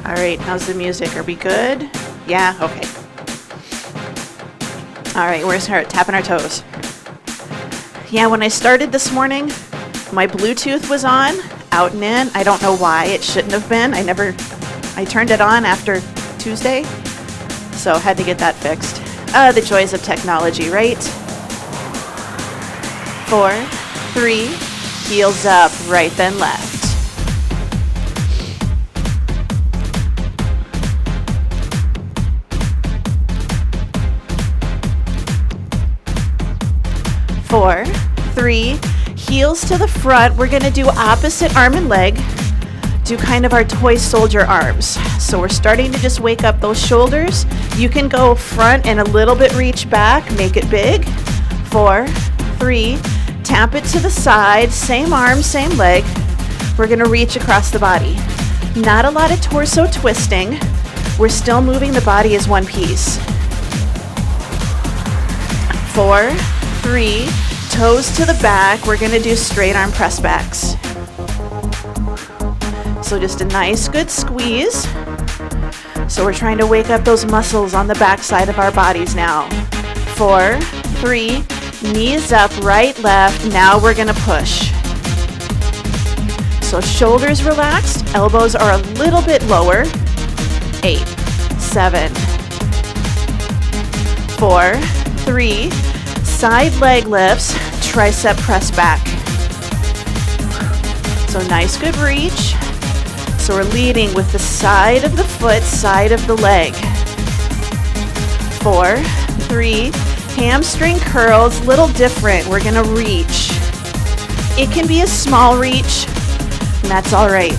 All right, how's the music? Are we good? Yeah, okay. All right, we're gonna start tapping our toes. Yeah, when I started this morning, my Bluetooth was on, out and in. I don't know why, it shouldn't have been. I turned it on after Tuesday, so had to get that fixed. The joys of technology, right? 4, 3, heels up, right then left. 4, 3, heels to the front. We're gonna do opposite arm and leg. Do kind of our toy soldier arms. So we're starting to just wake up those shoulders. You can go front and a little bit reach back, make it big. 4, 3, tap it to the side, same arm, same leg. We're gonna reach across the body. Not a lot of torso twisting. We're still moving the body as one piece. 4, 3, toes to the back. We're gonna do straight arm press backs. So just a nice good squeeze. So we're trying to wake up those muscles on the back side of our bodies now. 4, 3, knees up, right, left. Now we're gonna push. So shoulders relaxed, elbows are a little bit lower. 8, 7, 4, 3, side leg lifts, tricep press back. So nice good reach. So we're leading with the side of the foot, side of the leg. 4, 3, hamstring curls, little different. We're gonna reach. It can be a small reach, and that's all right.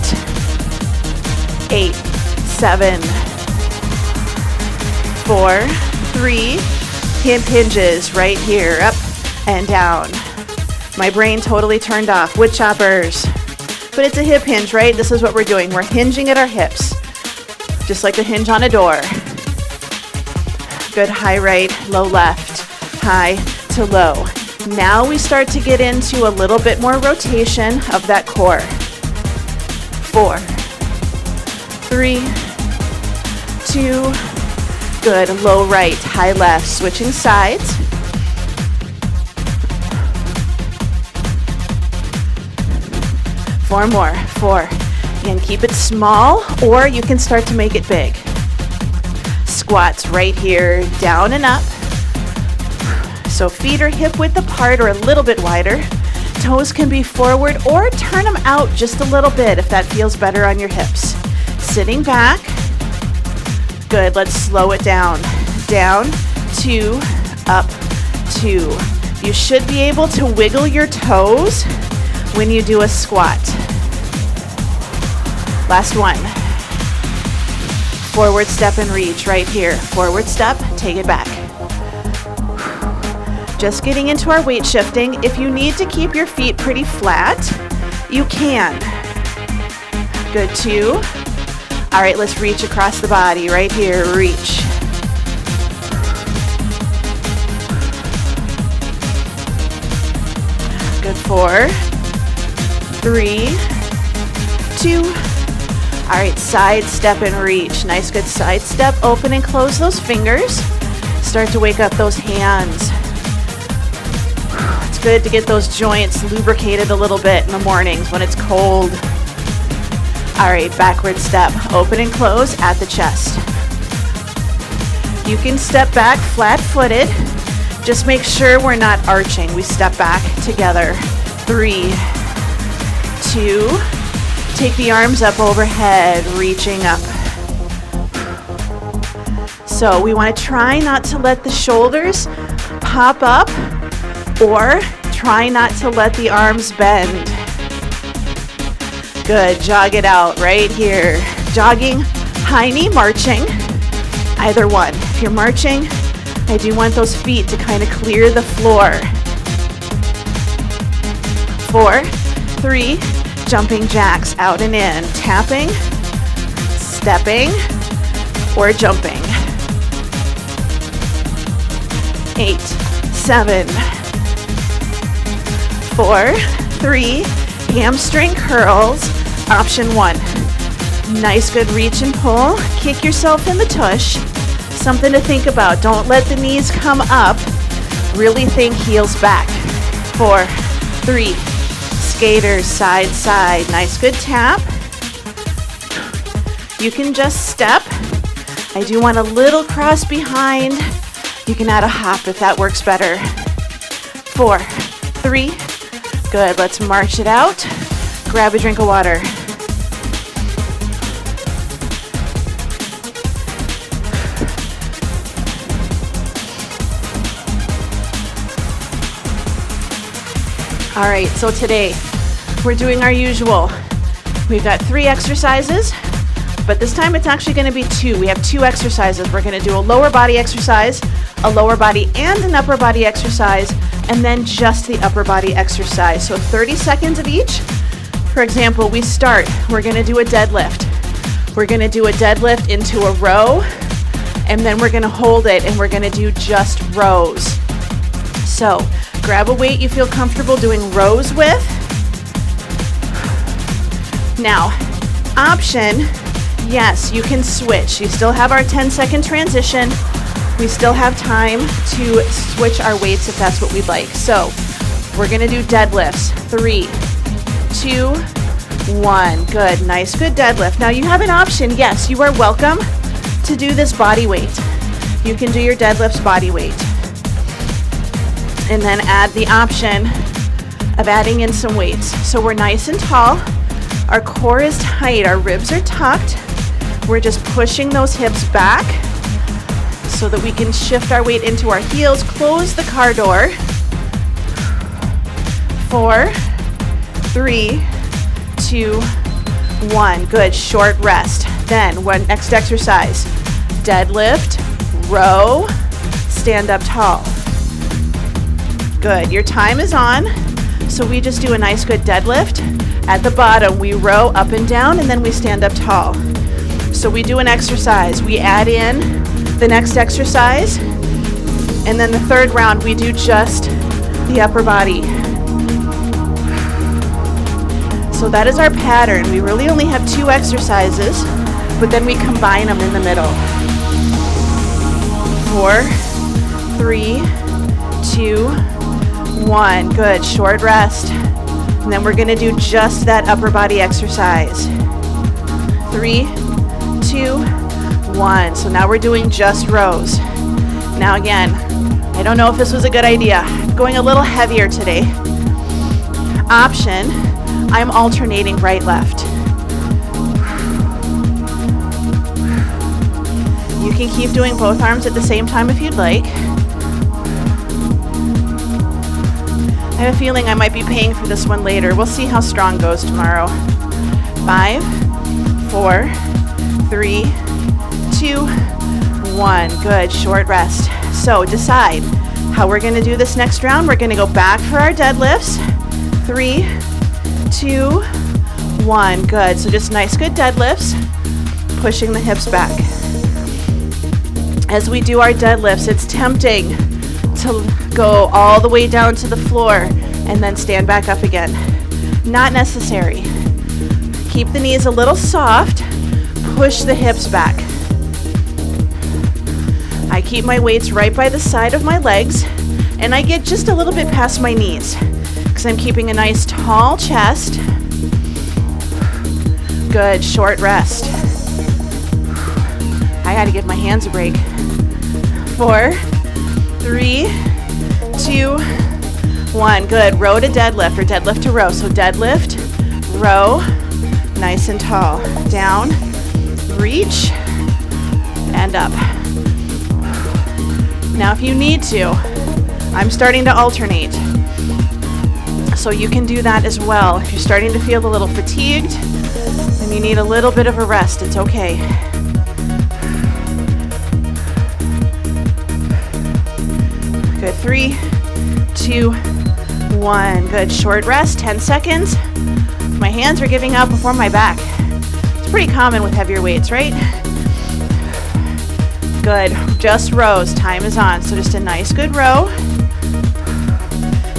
8, 7, 4, 3, hip hinges right here, up and down. My brain totally turned off. Wood choppers. But it's a hip hinge, right? This is what we're doing. We're hinging at our hips, just like a hinge on a door. Good high right, low left, high to low. Now we start to get into a little bit more rotation of that core. 4, 3, 2, good, low right, high left, switching sides. 4 more, 4. And keep it small, or you can start to make it big. Squats right here, down and up. So feet are hip width apart or a little bit wider. Toes can be forward or turn them out just a little bit if that feels better on your hips. Sitting back. Good, let's slow it down. Down, 2, up, 2. You should be able to wiggle your toes when you do a squat. Last one. Forward step and reach right here. Forward step, take it back. Just getting into our weight shifting. If you need to keep your feet pretty flat, you can. Good, 2. All right, let's reach across the body right here, reach. Good, 4, 3, 2. All right, side step and reach. Nice, good side step. Open and close those fingers. Start to wake up those hands. It's good to get those joints lubricated a little bit in the mornings when it's cold. All right, backward step. Open and close at the chest. You can step back flat-footed. Just make sure we're not arching. We step back together. 3, 2, take the arms up overhead, reaching up. So we want to try not to let the shoulders pop up or try not to let the arms bend. Good, jog it out right here. Jogging, high knee, marching, either one. If you're marching, I do want those feet to kind of clear the floor. 4, 3, jumping jacks out and in, tapping, stepping, or jumping. 8, 7, 4, 3, hamstring curls, option 1. Nice, good reach and pull. Kick yourself in the tush. Something to think about. Don't let the knees come up. Really think heels back. 4, 3, skaters, side, side. Nice, good tap. You can just step. I do want a little cross behind. You can add a hop if that works better. 4, 3, good. Let's march it out. Grab a drink of water. All right, so today we're doing our usual. We've got 3 exercises, but this time it's actually going to be 2. We have 2 exercises. We're going to do a lower body exercise, a lower body and an upper body exercise, and then just the upper body exercise. So 30 seconds of each. For example, we're going to do a deadlift. We're going to do a deadlift into a row, and then we're going to hold it, and we're going to do just rows. So grab a weight you feel comfortable doing rows with. Now, option, yes, you can switch. You still have our 10-second transition. We still have time to switch our weights if that's what we'd like. So we're going to do deadlifts. 3, 2, 1. Good. Nice, good deadlift. Now you have an option. Yes, you are welcome to do this body weight. You can do your deadlifts body weight. And then add the option of adding in some weights. So we're nice and tall. Our core is tight. Our ribs are tucked. We're just pushing those hips back so that we can shift our weight into our heels. Close the car door. 4, 3, 2, 1. Good. Short rest. Then next exercise. Deadlift, row, stand up tall. Good. Your time is on. So we just do a nice good deadlift. At the bottom, we row up and down, and then we stand up tall. So we do an exercise. We add in the next exercise, and then the third round, we do just the upper body. So that is our pattern. We really only have 2 exercises, but then we combine them in the middle. 4, 3, 2, 1. Good. Short rest. And then we're going to do just that upper body exercise. 3, 2, 1. So now we're doing just rows. Now again, I don't know if this was a good idea. I'm going a little heavier today. Option, I'm alternating right, left. You can keep doing both arms at the same time if you'd like. I have a feeling I might be paying for this one later. We'll see how strong goes tomorrow. 5, 4, 3, 2, 1. Good. Short rest. So decide how we're going to do this next round. We're going to go back for our deadlifts. 3, 2, 1. Good. So just nice, good deadlifts. Pushing the hips back. As we do our deadlifts, it's tempting to go all the way down to the floor and then stand back up again. Not necessary. Keep the knees a little soft. Push the hips back. I keep my weights right by the side of my legs, and I get just a little bit past my knees because I'm keeping a nice tall chest. Good. Short rest. I gotta give my hands a break. 4, 3, 2, 1. Good. Row to deadlift or deadlift to row. So deadlift, row, nice and tall. Down, reach, and up. Now if you need to, I'm starting to alternate. So you can do that as well. If you're starting to feel a little fatigued and you need a little bit of a rest, it's okay. Good. 3, 2, 1. Good. Short rest, 10 seconds. My hands are giving out before my back. It's pretty common with heavier weights, right? Good. Just rows. Time is on. So just a nice good row.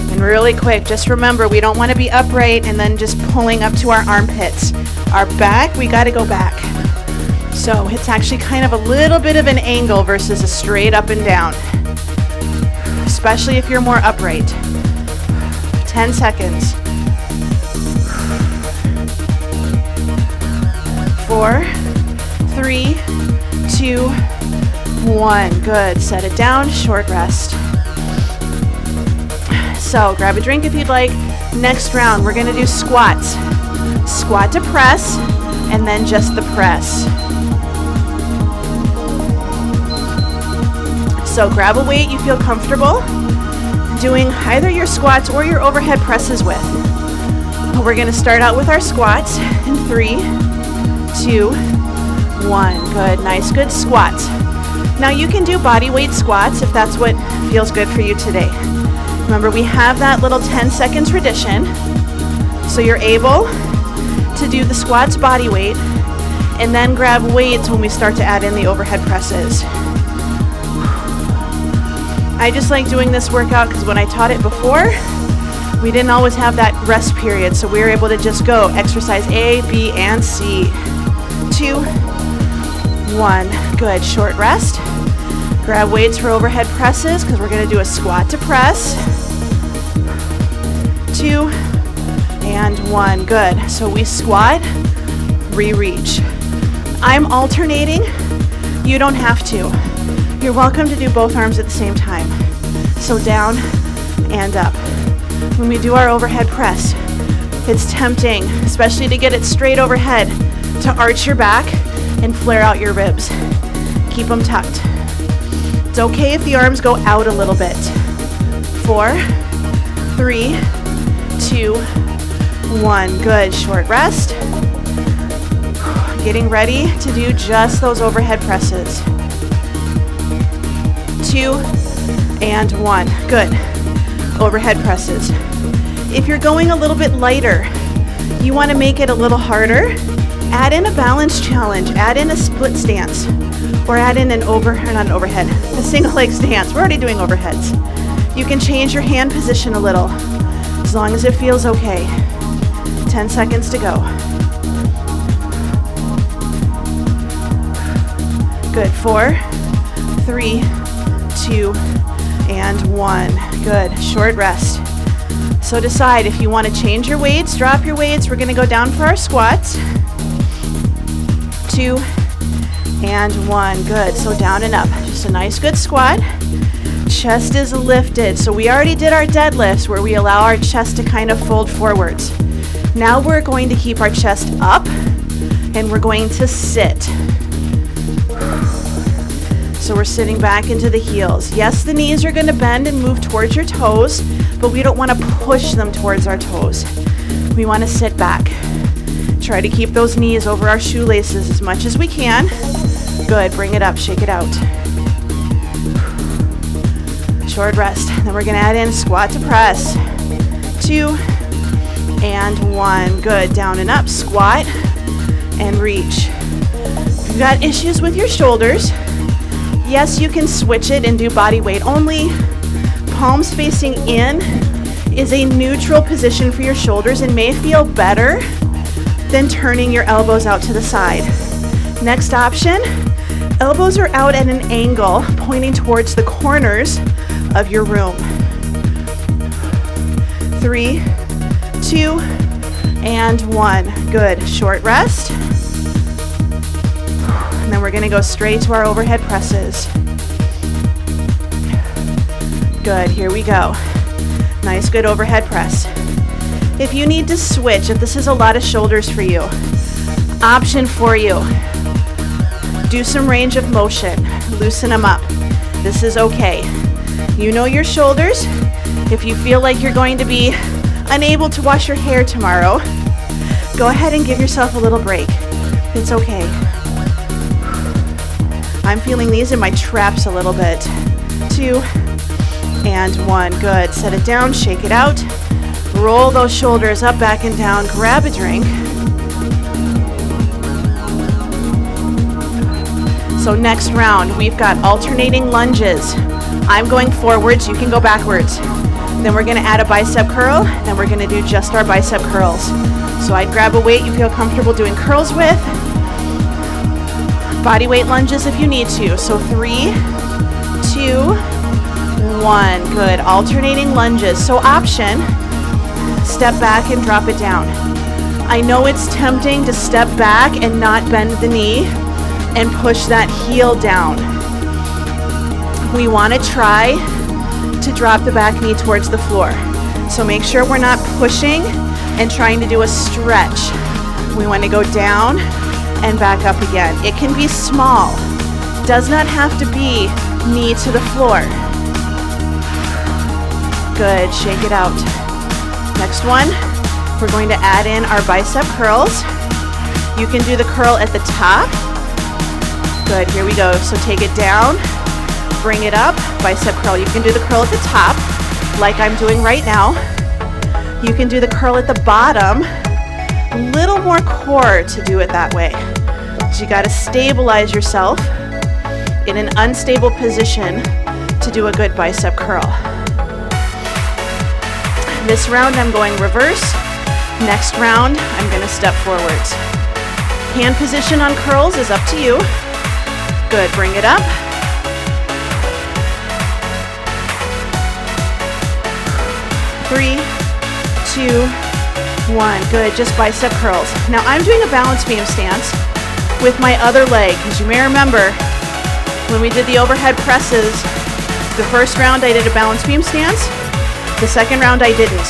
And really quick, just remember, we don't want to be upright and then just pulling up to our armpits. Our back, we got to go back. So it's actually kind of a little bit of an angle versus a straight up and down, especially if you're more upright. 10 seconds. 4, 3, 2, 1. Good. Set it down. Short rest. So grab a drink if you'd like. Next round, we're going to do squats. Squat to press, and then just the press. So grab a weight you feel comfortable doing either your squats or your overhead presses with. We're going to start out with our squats in 3, 2, 1. Good. Nice, good squats. Now you can do body weight squats if that's what feels good for you today. Remember, we have that little 10-second tradition, so you're able to do the squats body weight and then grab weights when we start to add in the overhead presses. I just like doing this workout because when I taught it before, we didn't always have that rest period, so we were able to just go exercise A, B, and C. 2, 1. Good. Short rest. Grab weights for overhead presses because we're going to do a squat to press. 2 and 1. Good. So we squat, re-reach. I'm alternating. You don't have to. You're welcome to do both arms at the same time. So down and up. When we do our overhead press, it's tempting, especially to get it straight overhead, to arch your back and flare out your ribs. Keep them tucked. It's okay if the arms go out a little bit. 4, 3, 2, 1. Good. Short rest. Getting ready to do just those overhead presses. 2 and 1. Good. Overhead presses. If you're going a little bit lighter, you want to make it a little harder, add in a balance challenge, add in a split stance, or add in a single leg stance. We're already doing overheads. You can change your hand position a little, as long as it feels okay. 10 seconds to go. Good. 4, 3, 2, and 1. Good. Short rest. So decide if you want to change your weights, drop your weights. We're going to go down for our squats. 2 and 1. Good. So down and up. Just a nice good squat. Chest is lifted. So we already did our deadlifts where we allow our chest to kind of fold forwards. Now we're going to keep our chest up and we're going to sit. So we're sitting back into the heels. Yes, the knees are going to bend and move towards your toes, but we don't want to push them towards our toes. We want to sit back. Try to keep those knees over our shoelaces as much as we can. Good. Bring it up. Shake it out. Short rest. Then we're going to add in squat to press. 2 and 1. Good. Down and up. Squat and reach. If you've got issues with your shoulders, yes, you can switch it and do body weight only. Palms facing in is a neutral position for your shoulders and may feel better than turning your elbows out to the side. Next option, elbows are out at an angle pointing towards the corners of your room. 3, 2, and 1. Good. Short rest. And then we're going to go straight to our overhead presses. Good. Here we go. Nice, good overhead press. If you need to switch, if this is a lot of shoulders for you, option for you. Do some range of motion. Loosen them up. This is okay. You know your shoulders. If you feel like you're going to be unable to wash your hair tomorrow, go ahead and give yourself a little break. It's okay. I'm feeling these in my traps a little bit. 2 and 1. Good. Set it down, shake it out. Roll those shoulders up, back, and down. Grab a drink. So next round, we've got alternating lunges. I'm going forwards, you can go backwards. Then we're gonna add a bicep curl, and we're gonna do just our bicep curls. So I'd grab a weight you feel comfortable doing curls with. Body weight lunges if you need to. So 3, 2, 1. Good. Alternating lunges. So option, step back and drop it down. I know it's tempting to step back and not bend the knee and push that heel down. We want to try to drop the back knee towards the floor. So make sure we're not pushing and trying to do a stretch. We want to go down and back up again. It can be small. Does not have to be knee to the floor. Good, shake it out. Next one, we're going to add in our bicep curls. You can do the curl at the top. Good, here we go. So take it down, bring it up, bicep curl. You can do the curl at the top, like I'm doing right now. You can do the curl at the bottom. A little more core to do it that way. So you gotta stabilize yourself in an unstable position to do a good bicep curl. This round I'm going reverse. Next round I'm gonna step forwards. Hand position on curls is up to you. Good, bring it up. Three, 2, 1. Good, just bicep curls. Now I'm doing a balance beam stance with my other leg, because you may remember when we did the overhead presses, the first round I did a balance beam stance, the second round I didn't.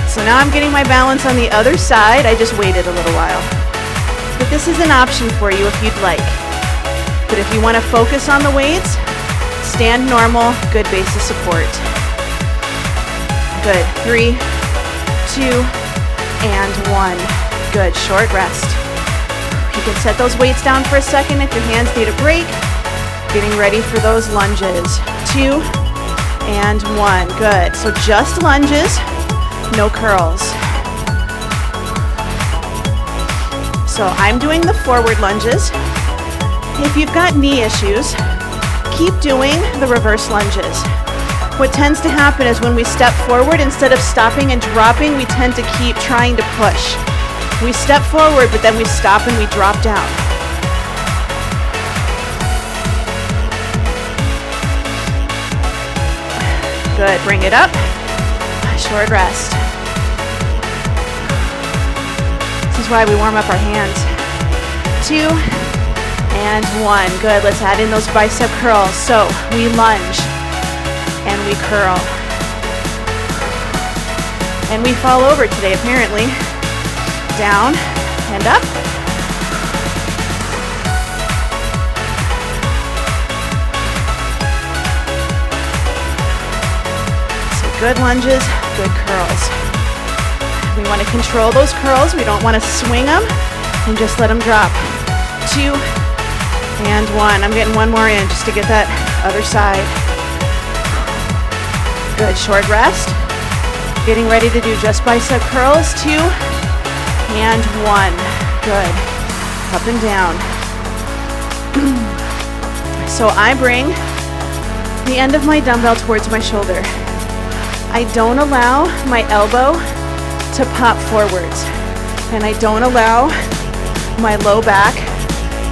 So now I'm getting my balance on the other side. I just waited a little while. But this is an option for you if you'd like. But if you want to focus on the weights, stand normal, good base of support. Good, 3, 2, and 1. Good, short rest. You can set those weights down for a second if your hands need a break. Getting ready for those lunges. 2, and 1. Good, so just lunges, no curls. So I'm doing the forward lunges. If you've got knee issues, keep doing the reverse lunges. What tends to happen is when we step forward, instead of stopping and dropping, we tend to keep trying to push. We step forward, but then we stop and we drop down. Good, bring it up. Short rest. This is why we warm up our hands. 2, and 1. Good, let's add in those bicep curls. So we lunge and we curl. And we fall over today, apparently. Down and up. So good lunges, good curls. We want to control those curls. We don't want to swing them and just let them drop. 2, and 1. I'm getting one more in just to get that other side. Good, short rest. Getting ready to do just bicep curls. 2, and 1. Good. Up and down. So I bring the end of my dumbbell towards my shoulder. I don't allow my elbow to pop forwards. And I don't allow my low back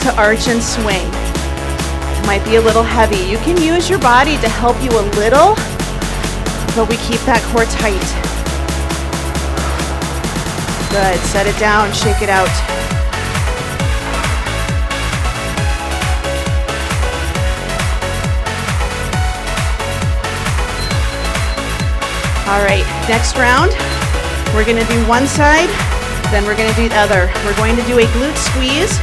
to arch and swing. It might be a little heavy. You can use your body to help you a little, but we keep that core tight. Good, set it down, shake it out. All right, next round, we're gonna do one side, then we're gonna do the other. We're going to do a glute squeeze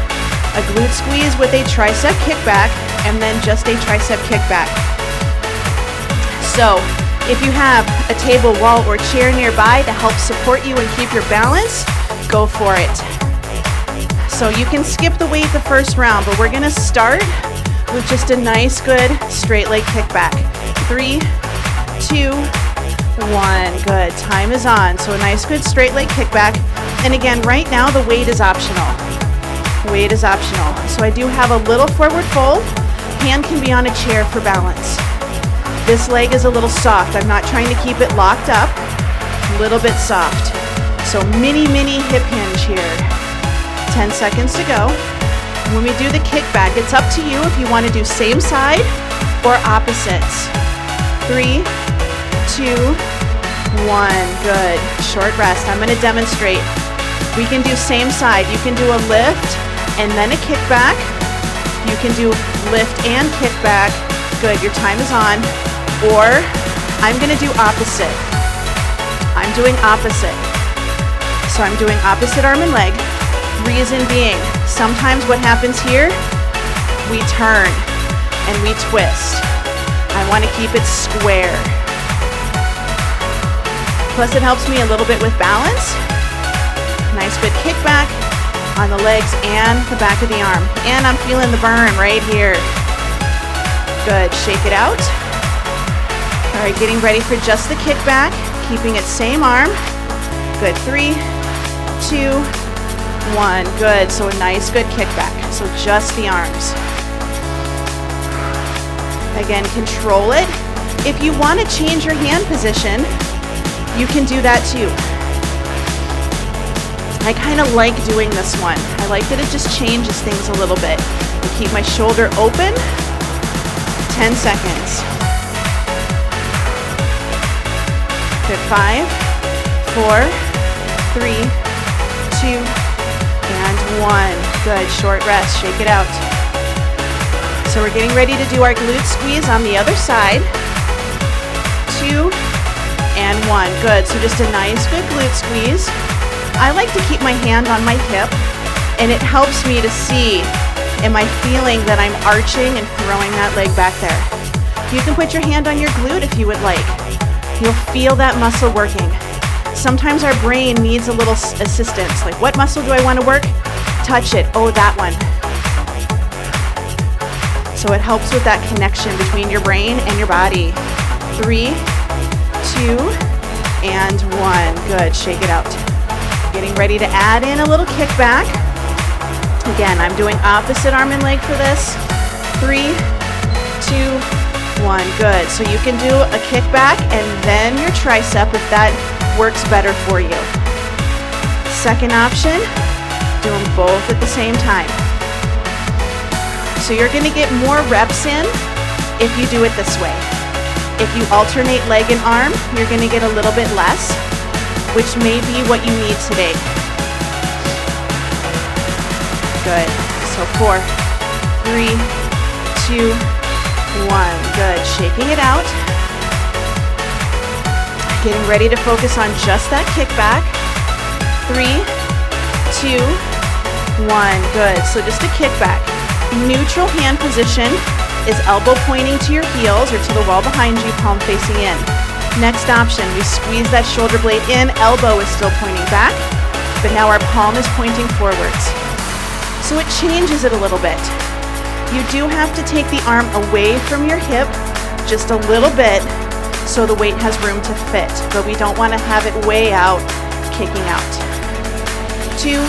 with a tricep kickback, and then just a tricep kickback. So, if you have a table, wall, or chair nearby to help support you and keep your balance, go for it. So you can skip the weight the first round, but we're gonna start with just a nice, good straight leg kickback. 3, 2, 1. Good, time is on. So a nice, good straight leg kickback. And again, right now the weight is optional. Weight is optional. So I do have a little forward fold. Hand can be on a chair for balance. This leg is a little soft. I'm not trying to keep it locked up. A little bit soft. So mini hip hinge here. 10 seconds to go. When we do the kickback, it's up to you if you want to do same side or opposites. 3, 2, 1. Good. Short rest. I'm going to demonstrate. We can do same side. You can do a lift and then a kickback. You can do lift and kickback. Good. Your time is on. Or I'm going to do opposite. I'm doing opposite. So I'm doing opposite arm and leg. Reason being, sometimes what happens here, we turn and we twist. I want to keep it square. Plus it helps me a little bit with balance. Nice good kickback on the legs and the back of the arm. And I'm feeling the burn right here. Good, shake it out. All right, getting ready for just the kickback, keeping it same arm. Good, 3, 2, 1. Good, so a nice good kickback. So just the arms. Again, control it. If you want to change your hand position, you can do that too. I kind of like doing this one. I like that it just changes things a little bit. I keep my shoulder open. 10 seconds. Good, 5, 4, 3, 2, and 1. Good, short rest, shake it out. So we're getting ready to do our glute squeeze on the other side. 2 and 1, good. So just a nice good glute squeeze. I like to keep my hand on my hip, and it helps me to see, am I feeling that I'm arching and throwing that leg back there? You can put your hand on your glute if you would like. You'll feel that muscle working. Sometimes our brain needs a little assistance, like what muscle do I want to work? Touch it, oh, that one. So it helps with that connection between your brain and your body. 3, 2, and 1. Good, shake it out. Getting ready to add in a little kickback. Again, I'm doing opposite arm and leg for this. 3, 2, 1. Good. So you can do a kickback and then your tricep if that works better for you. Second option, do them both at the same time. So you're going to get more reps in if you do it this way. If you alternate leg and arm, you're going to get a little bit less, which may be what you need today. Good. So 4, 3, 2, 1. Good. Shaking it out. Getting ready to focus on just that kickback. 3, 2, 1. Good. So just a kickback. Neutral hand position is elbow pointing to your heels or to the wall behind you, palm facing in. Next option, we squeeze that shoulder blade in, elbow is still pointing back, but now our palm is pointing forwards. So it changes it a little bit. You do have to take the arm away from your hip just a little bit so the weight has room to fit, but we don't want to have it way out, kicking out. 2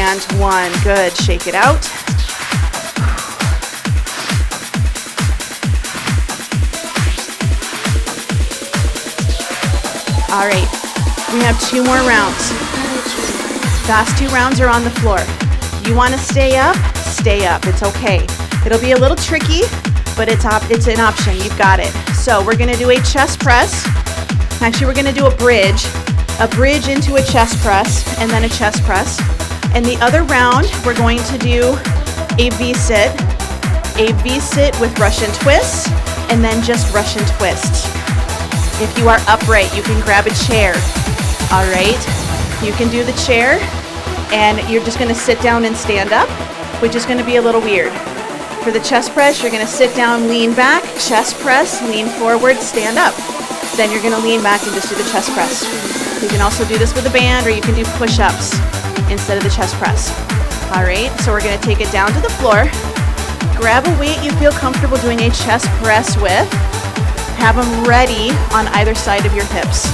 and 1. Good. Shake it out. All right, we have 2 more rounds. Last 2 rounds are on the floor. You want to stay up? Stay up. It's okay. It'll be a little tricky, but it's an option. You've got it. So we're going to do a chest press. Actually, we're going to do a bridge into a chest press, and then a chest press. And the other round, we're going to do a V-sit with Russian twists, and then just Russian twists. If you are upright, you can grab a chair. All right, you can do the chair, and you're just going to sit down and stand up, which is going to be a little weird. For the chest press, you're going to sit down, lean back, chest press, lean forward, stand up. Then you're going to lean back and just do the chest press. You can also do this with a band, or you can do push-ups instead of the chest press. All right, so we're going to take it down to the floor. Grab a weight you feel comfortable doing a chest press with. Have them ready on either side of your hips.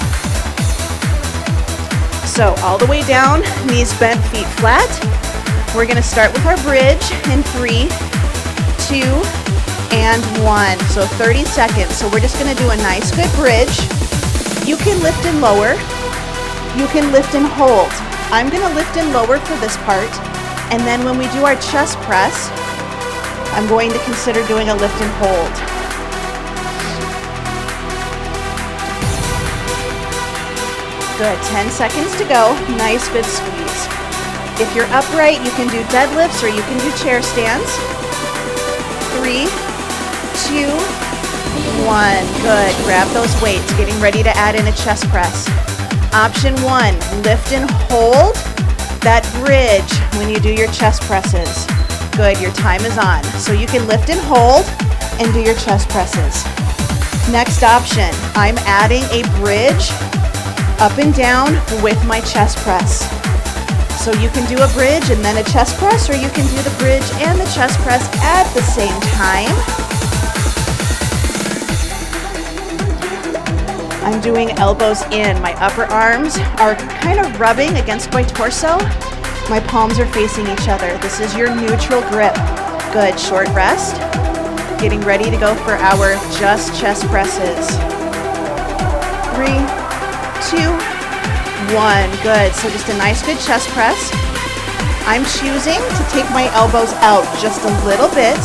So all the way down, knees bent, feet flat. We're going to start with our bridge in 3, 2, and 1. So 30 seconds. So we're just gonna do a nice good bridge. You can lift and lower. You can lift and hold. I'm gonna lift and lower for this part. And then when we do our chest press, I'm going to consider doing a lift and hold. Good, 10 seconds to go. Nice, good squeeze. If you're upright, you can do deadlifts or you can do chair stands. 3, 2, 1. Good, grab those weights. Getting ready to add in a chest press. Option 1, lift and hold that bridge when you do your chest presses. Good, your time is on. So you can lift and hold and do your chest presses. Next option, I'm adding a bridge up and down with my chest press. So you can do a bridge and then a chest press, or you can do the bridge and the chest press at the same time. I'm doing elbows in. My upper arms are kind of rubbing against my torso. My palms are facing each other. This is your neutral grip. Good, short rest. Getting ready to go for our just chest presses. 3, 2, 1. Good, so just a nice good chest press. I'm choosing to take my elbows out just a little bit,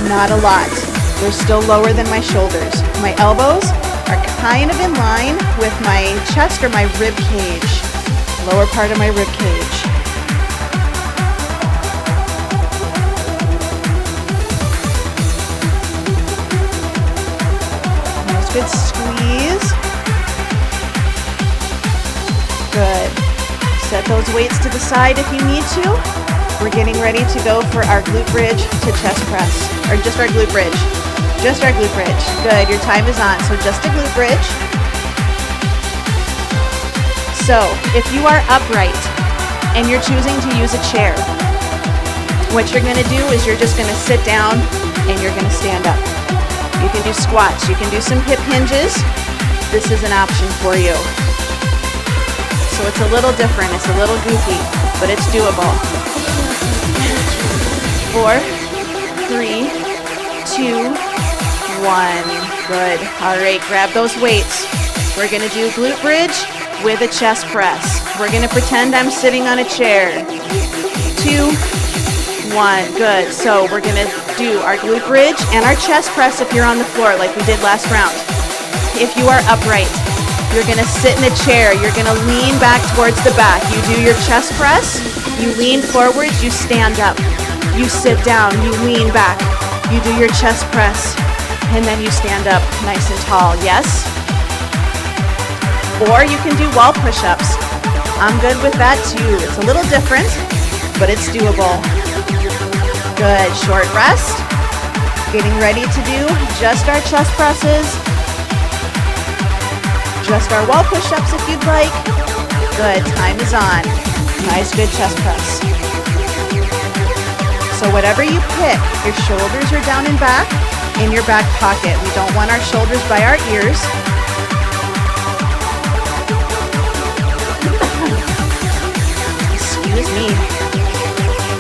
not a lot. They're still lower than my shoulders. My elbows are kind of in line with my chest or my rib cage, lower part of my rib cage. Nice good squeeze. Good. Set those weights to the side if you need to. We're getting ready to go for our glute bridge to chest press, or just our glute bridge. Just our glute bridge. Good, your time is on. So just a glute bridge. So if you are upright and you're choosing to use a chair, what you're gonna do is you're just gonna sit down and you're gonna stand up. You can do squats, you can do some hip hinges. This is an option for you. So it's a little different, it's a little goofy, but it's doable. 4, 3, 2, 1. Good. All right, grab those weights. We're gonna do glute bridge with a chest press. We're gonna pretend I'm sitting on a chair. 2, 1. Good. So we're gonna do our glute bridge and our chest press if you're on the floor like we did last round. If you are upright, you're gonna sit in a chair. You're gonna lean back towards the back. You do your chest press, you lean forwards, you stand up. You sit down, you lean back. You do your chest press, and then you stand up nice and tall, yes? Or you can do wall push-ups. I'm good with that too. It's a little different, but it's doable. Good, short rest. Getting ready to do just our chest presses. Just our wall push-ups if you'd like. Good, time is on. Nice, good chest press. So whatever you pick, your shoulders are down and back in your back pocket. We don't want our shoulders by our ears. Excuse me.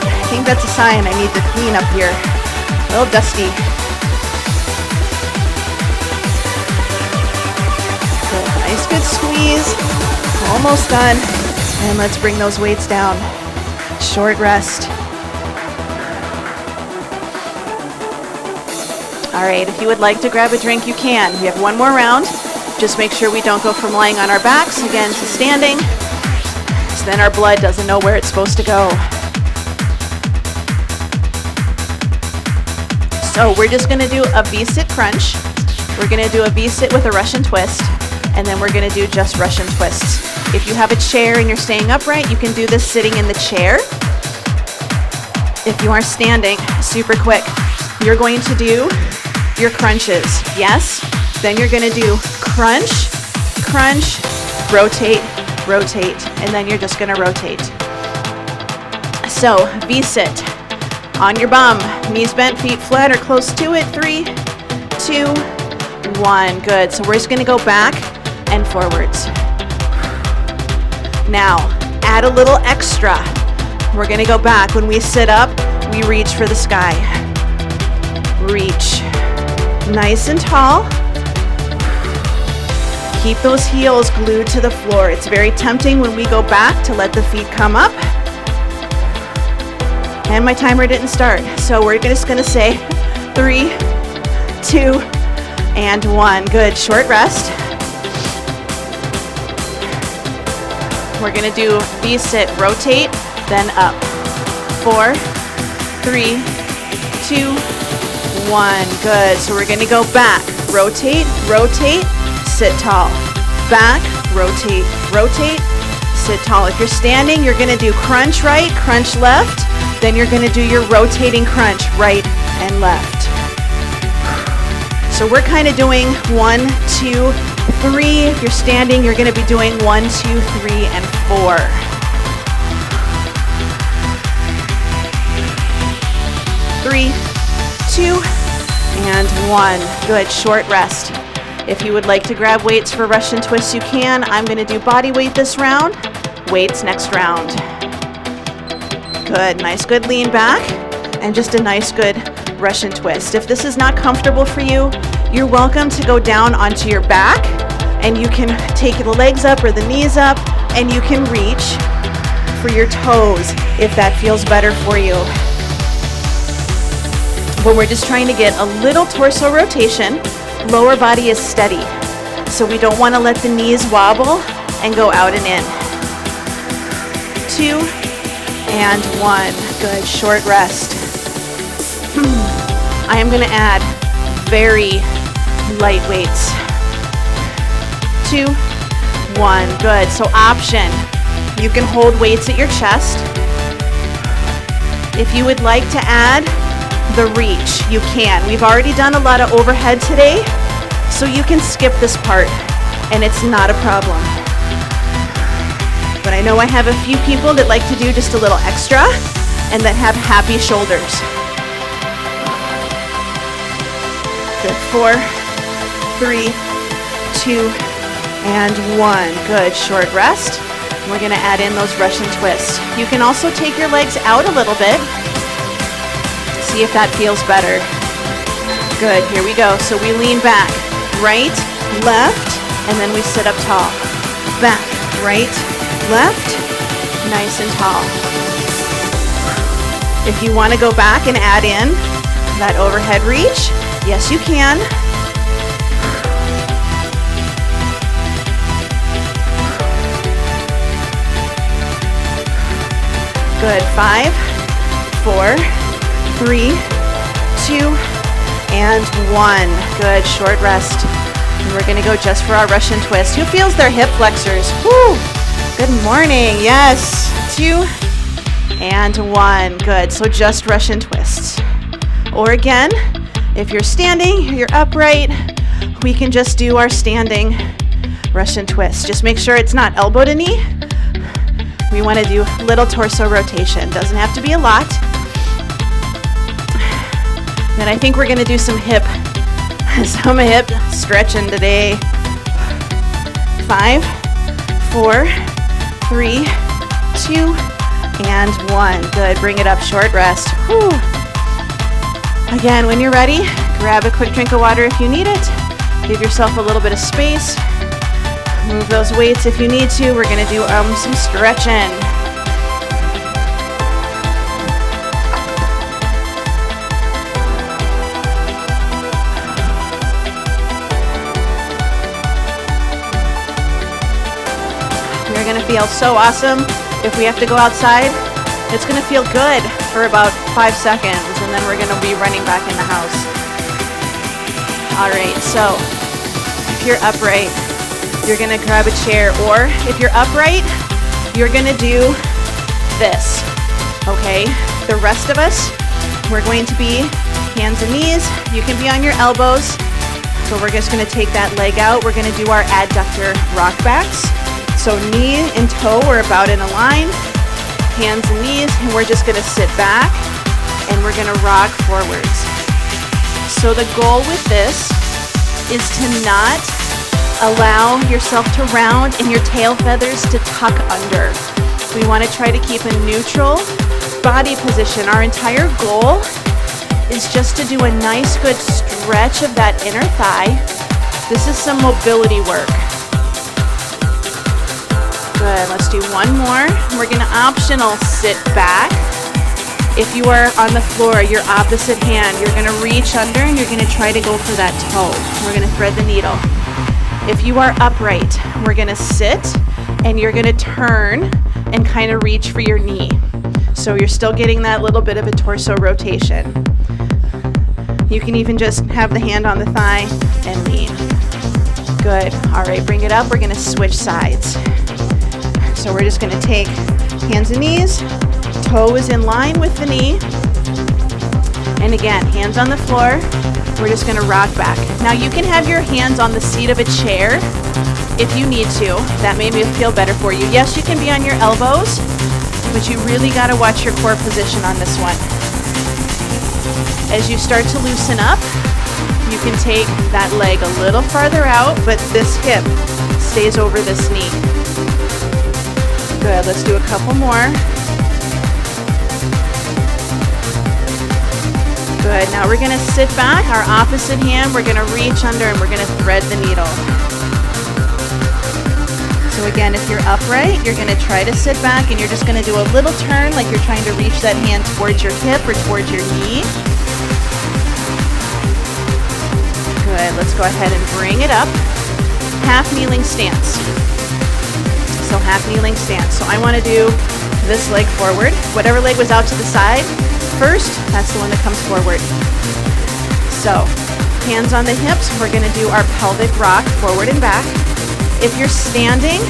I think that's a sign I need to clean up here. A little dusty. Nice good squeeze, almost done. And let's bring those weights down. Short rest. All right, if you would like to grab a drink, you can. We have one more round. Just make sure we don't go from lying on our backs again to standing. So then our blood doesn't know where it's supposed to go. So we're just gonna do a V-sit crunch. We're gonna do a V-sit with a Russian twist. And then we're gonna do just Russian twists. If you have a chair and you're staying upright, you can do this sitting in the chair. If you are standing, super quick, you're going to do your crunches, yes? Then you're gonna do crunch, crunch, rotate, rotate, and then you're just gonna rotate. So, V-sit, on your bum, knees bent, feet flat or close to it. 3, 2, 1, good. So we're just gonna go back and forwards. Now, add a little extra. We're gonna go back. When we sit up, we reach for the sky. Reach. Nice and tall. Keep those heels glued to the floor. It's very tempting when we go back to let the feet come up. And my timer didn't start, so we're just gonna say 3, 2, and 1. Good, short rest. We're gonna do V-sit, rotate, then up. 4, 3, 2, 1. Good, so we're gonna go back. Rotate, rotate, sit tall. Back, rotate, rotate, sit tall. If you're standing, you're gonna do crunch right, crunch left. Then you're gonna do your rotating crunch right and left. So we're kind of doing 1, 2, 3. If you're standing, you're gonna be doing 1, 2, 3, and 4. 3, 2, and 1. Good, short rest. If you would like to grab weights for Russian twists, you can. I'm gonna do body weight this round, weights next round. Good, nice good lean back, and just a nice good Russian twist. If this is not comfortable for you, you're welcome to go down onto your back, and you can take the legs up or the knees up, and you can reach for your toes if that feels better for you. But we're just trying to get a little torso rotation. Lower body is steady, so we don't want to let the knees wobble and go out and in. 2, and 1. Good, short rest. I am gonna add very light weights. 2, 1, good. So option, you can hold weights at your chest. If you would like to add the reach, you can. We've already done a lot of overhead today, so you can skip this part, and it's not a problem. But I know I have a few people that like to do just a little extra and that have happy shoulders. Good, 4, 3, 2, and 1. Good, short rest. We're gonna add in those Russian twists. You can also take your legs out a little bit. See if that feels better. Good, here we go. So we lean back, right, left, and then we sit up tall. Back, right, left, nice and tall. If you want to go back and add in that overhead reach, yes you can. Good, 5, 4, 3, 2, and 1. Good, short rest. And we're gonna go just for our Russian twist. Who feels their hip flexors? Woo! Good morning, yes. 2, and 1, good. So just Russian twists. Or again, if you're standing, you're upright, we can just do our standing Russian twist. Just make sure it's not elbow to knee. We wanna do little torso rotation. Doesn't have to be a lot. Then I think we're gonna do some hip stretching today. 5, 4, 3, 2, and 1. Good, bring it up, short rest. Whew. Again, when you're ready, grab a quick drink of water if you need it. Give yourself a little bit of space. Move those weights if you need to. We're gonna do some stretching. We're gonna feel so awesome if we have to go outside. It's gonna feel good for about 5 seconds, and then we're gonna be running back in the house. All right, so if you're upright, you're gonna grab a chair, or if you're upright, you're gonna do this, okay? The rest of us, we're going to be hands and knees. You can be on your elbows, but we're just gonna take that leg out. We're gonna do our adductor rock backs. So knee and toe are about in a line, hands and knees, and we're just gonna sit back and we're gonna rock forwards. So the goal with this is to not allow yourself to round and your tail feathers to tuck under. We wanna try to keep a neutral body position. Our entire goal is just to do a nice good stretch of that inner thigh. This is some mobility work. Good, let's do one more. We're gonna optional sit back. If you are on the floor, your opposite hand, you're gonna reach under and you're gonna try to go for that toe. We're gonna thread the needle. If you are upright, we're gonna sit and you're gonna turn and kind of reach for your knee. So you're still getting that little bit of a torso rotation. You can even just have the hand on the thigh and lean. Good, all right, bring it up. We're gonna switch sides. So we're just gonna take hands and knees, toe is in line with the knee. And again, hands on the floor. We're just gonna rock back. Now you can have your hands on the seat of a chair if you need to. That may feel better for you. Yes, you can be on your elbows, but you really gotta watch your core position on this one. As you start to loosen up, you can take that leg a little farther out, but this hip stays over this knee. Good, let's do a couple more. Good, now we're gonna sit back, our opposite hand, we're gonna reach under and we're gonna thread the needle. So again, if you're upright, you're gonna try to sit back and you're just gonna do a little turn like you're trying to reach that hand towards your hip or towards your knee. Good, let's go ahead and bring it up. Half kneeling stance. So half kneeling stance. So I wanna do this leg forward. Whatever leg was out to the side first, that's the one that comes forward. So hands on the hips, we're gonna do our pelvic rock forward and back. If you're standing,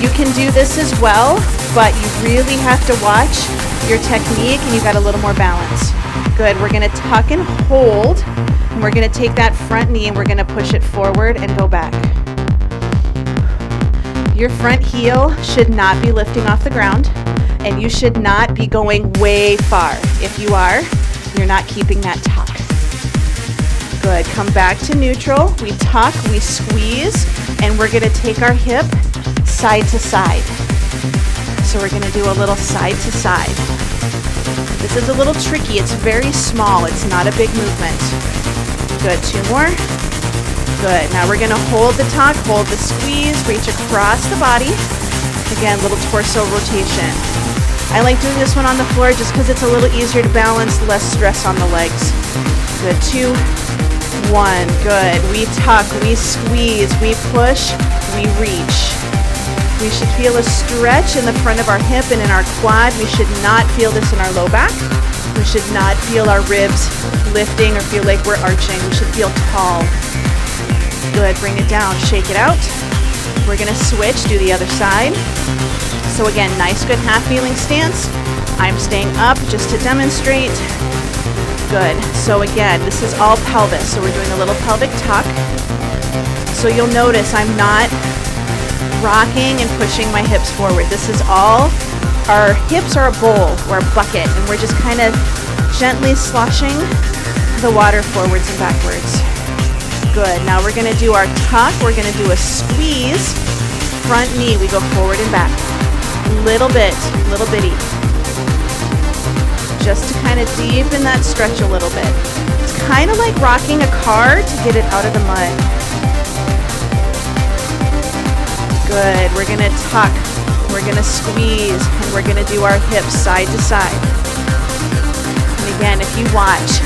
you can do this as well, but you really have to watch your technique and you got a little more balance. Good, we're gonna tuck and hold, and we're gonna take that front knee and we're gonna push it forward and go back. Your front heel should not be lifting off the ground, and you should not be going way far. If you are, you're not keeping that tuck. Good, come back to neutral. We tuck, we squeeze, and we're gonna take our hip side to side. So we're gonna do a little side to side. This is a little tricky, it's very small, it's not a big movement. Good, two more. Good, now we're gonna hold the tuck, hold the squeeze, reach across the body. Again, little torso rotation. I like doing this one on the floor just because it's a little easier to balance, less stress on the legs. Good, 2, 1, good. We tuck, we squeeze, we push, we reach. We should feel a stretch in the front of our hip and in our quad. We should not feel this in our low back. We should not feel our ribs lifting or feel like we're arching. We should feel tall. Good, bring it down, shake it out. We're gonna switch, do the other side. So again, nice good half kneeling stance. I'm staying up just to demonstrate. Good, so again, this is all pelvis. So we're doing a little pelvic tuck. So you'll notice I'm not rocking and pushing my hips forward. This is all, our hips are a bowl or a bucket, and we're just kind of gently sloshing the water forwards and backwards. Good, now we're gonna do our tuck. We're gonna do a squeeze, front knee, we go forward and back. Little bit, little bitty. Just to kind of deepen that stretch a little bit. It's kind of like rocking a car to get it out of the mud. Good, we're gonna tuck, we're gonna squeeze, and we're gonna do our hips side to side. And again, if you watch,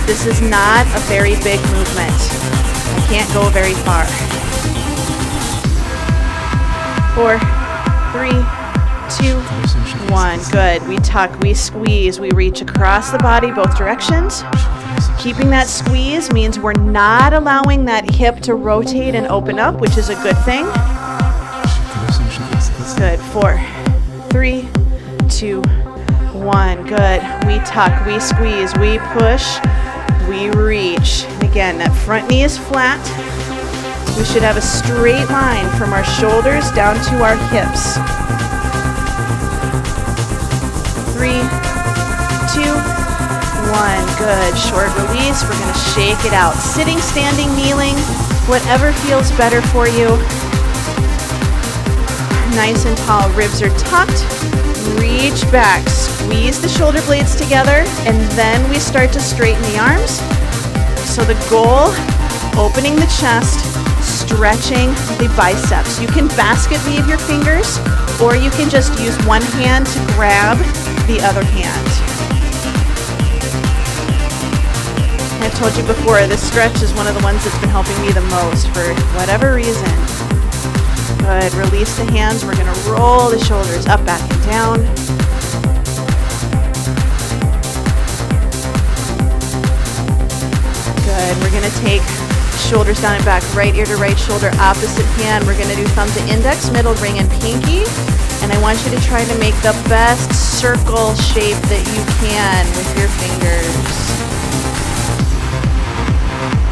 this is not a very big movement. I can't go very far. 4, 3, 2, 1. Good. We tuck, we squeeze, we reach across the body both directions. Keeping that squeeze means we're not allowing that hip to rotate and open up, which is a good thing. Good. 4, 3, 2, 1. Good. We tuck, we squeeze, we push, we reach. Again, that front knee is flat. We should have a straight line from our shoulders down to our hips. 3, 2, 1. Good. Short release. We're going to shake it out. Sitting, standing, kneeling, whatever feels better for you. nice and tall. Ribs are tucked. Reach back. Squeeze the shoulder blades together, and then we start to straighten the arms. So the goal, opening the chest, stretching the biceps. You can basket weave your fingers, or you can just use one hand to grab the other hand. I've told you before, this stretch is one of the ones that's been helping me the most for whatever reason. Good, release the hands. We're gonna roll the shoulders up, back, and down. Good, we're gonna take shoulders down and back, right ear to right shoulder, opposite hand. We're gonna do thumb to index, middle ring, and pinky. And I want you to try to make the best circle shape that you can with your fingers.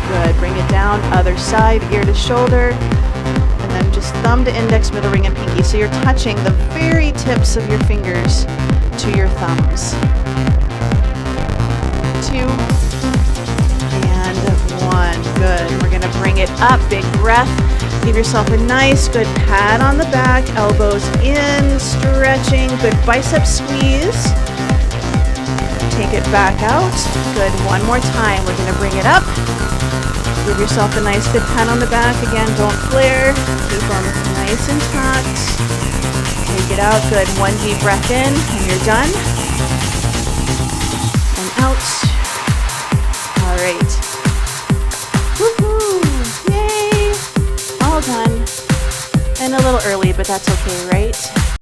Good, bring it down, other side, ear to shoulder, and then just thumb to index, middle ring, and pinky. So you're touching the very tips of your fingers to your thumbs. 2, and 1, good. We're gonna bring it up, big breath. Give yourself a nice, good pat on the back, elbows in, stretching, good bicep squeeze. Take it back out, good, one more time. We're gonna bring it up. Give yourself a nice good pat on the back. Again, don't flare. Keep them nice and tucked. Take it out. Good. One deep breath in, and you're done. And out. All right. Woohoo! Yay! All done. And a little early, but that's okay, right?